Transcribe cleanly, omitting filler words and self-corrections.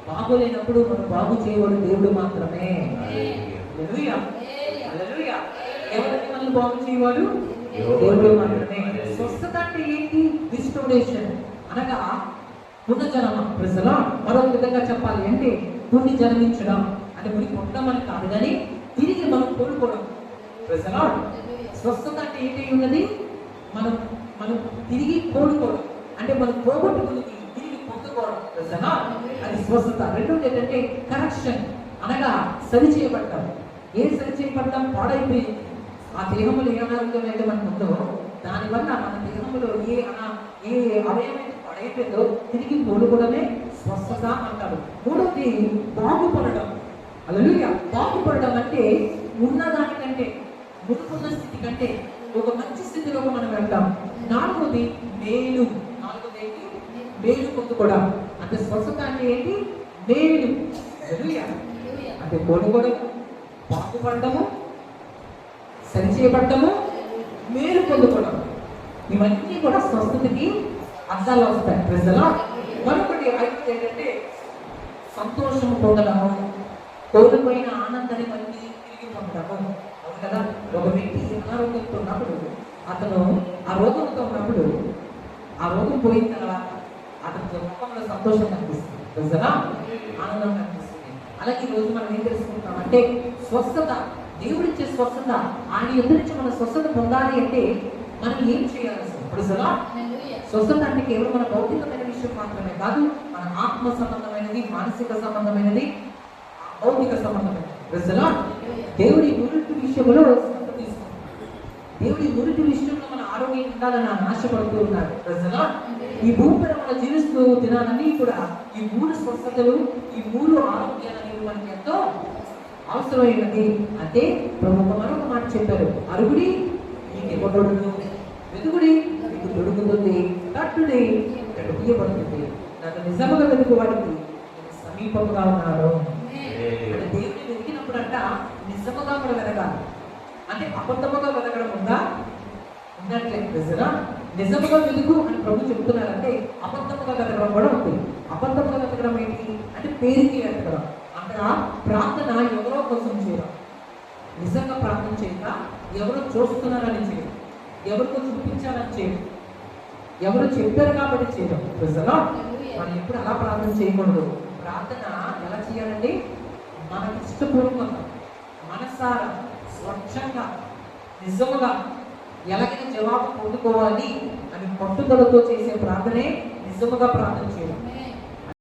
బాగోలేనప్పుడు మనం బాగు చేయవాడు దేవుడు మాత్రమే. హల్లెలూయా, హల్లెలూయా. ఎవరిని మనం బాగు చేయవాడు? దేవుడు మాత్రమే. స్వస్థత అంటే ఏంటి? రిస్టోరేషన్ అనగా పునర్జన్మ. ప్రజలా మరో విధంగా చెప్పాలి అంటే పుణ్య జన్మించడం అంటే పుణ్య పుట్టడం అని కాదు, కానీ తిరిగి మనం కోలుకోవడం. ప్రజలా స్వస్థత అంటే ఏంటి ఉన్నది? మనం మనం తిరిగి కోలుకోవడం అంటే మనం పోగొట్టుకుని తిరిగి పొందుకోవడం. ప్రజలా అది స్వస్థత. రెండోది ఏంటంటే కరెక్షన్ అనగా సరి చేయబడ్డాం. ఏ సరి చేయబడ్డాం? పాడైపోయింది. ఆ దేహంలో ఏ అనారోగ్యం అయితే మనకు ఉందో దానివల్ల మన దేహంలో ఏ అవయవైతే పడైపోయిందో తిరిగి కోలుకోవడమే స్వస్థత అంటారు. మూడవది బాగుపడడం. హల్లెలూయా. బాగుపడడం అంటే ఉన్నదానికంటే మునుకున్న స్థితి కంటే ఒక మంచి స్థితిలోకి మనం వెళ్తాం. నాలుగోది మేలు. నాలుగోది ఏంటి? మేలు పొందుకోవడం. అంటే స్వస్థత అంటే ఏంటి? మేలు. హల్లెలూయా. అంటే కోలుకోవడం, బాగుపడము, సరిచేయబడ్డము, మేలు పొందుకోవడం, ఇవన్నీ కూడా స్వస్థతకి అర్థాలు వస్తాయి. ప్రజలు మరొకటి ఏంటంటే సంతోషం పొందడము, కోల్పోయిన ఆనందాన్ని మళ్ళీ తిరిగి పొందడము. అవును కదా. ఒక వ్యక్తి అనారోగ్యంతో ఉన్నప్పుడు అతను ఆ రోగంతో ఉన్నప్పుడు ఆ రోగం పోయిన తర్వాత అతని ముఖంలో సంతోషం కనిపిస్తుంది. ప్రజల ఆనందం కనిపిస్తుంది. అలాగే ఈ రోజు మనం ఏం తెలుసుకుంటామంటే స్వస్థత, దేవుడిచ్చే స్వస్థత. ఆయన ఎదురు నుంచి మన స్వస్థత పొందాలి అంటే మనం ఏం చేయాలి? ప్రజల స్వస్థత అంటే కేవలం మన భౌతికమైన విషయం మాత్రమే కాదు, మన ఆత్మ సంబంధమైనది, మానసిక సంబంధమైనది, భౌతిక సంబంధమైనది. ప్రజల దేవుడి గురుటి విషయంలో స్వస్థత తీసుకుంటాం. దేవుడి గురుటి విషయంలో మన ఆరోగ్యం ఉండాలని ఆశపడుతూ ఉన్నారు. ప్రజల ఈ భూమిపై మనం జీవిస్తూ దినాలన్నీ కూడా ఈ 3 స్వస్థతలు, ఈ 3 ఆరోగ్యాలు అనేవి మనకి ఎంతో అవసరమైనది. అంటే ప్రభు మరొక మాట చెప్పారు, అరుగుడి మీకు ఇవ్వబడును, వెతుకుడి మీకు దొరుకుతుంది, తట్టుడి తీయబడుతుంది, నాకు నిజముగా వెతుకు వాడికి సమీపంగా ఉన్నారు. అంటే దేవుడిని వెతికినప్పుడు అంట నిజముగా కూడా వెతకాలి. అంటే అబద్ధముగా వెతకడం ఉందా? ఉన్నట్లే. ప్రజల నిజముగా వెతుకు అని ప్రభు చెప్తున్నారంటే అబద్ధముగా వెతకడం కూడా ఉంది. అబద్ధముగా వెతకడం ఏంటి అంటే పేరుకి వెతకడం. అక్కడ ప్రార్థన ఎవరో కోసం చేయడం, నిజంగా ప్రార్థన చేయక ఎవరో చూస్తున్నారని చేయడం, ఎవరికో చూపించాలని చేయడం, ఎవరు చెప్పారు కాబట్టి చేయడం. ప్రజలు మనం ఎప్పుడు అలా ప్రార్థన చేయకూడదు. ప్రార్థన ఎలా చేయాలండి? మనకి ఇష్టపూర్వకంగా, మనసారా, స్వచ్ఛంగా, నిజముగా ఎలాగైనా జవాబు పొందుకోవాలి అని పట్టుదలతో చేసే ప్రార్థనే నిజముగా ప్రార్థన చేయడం.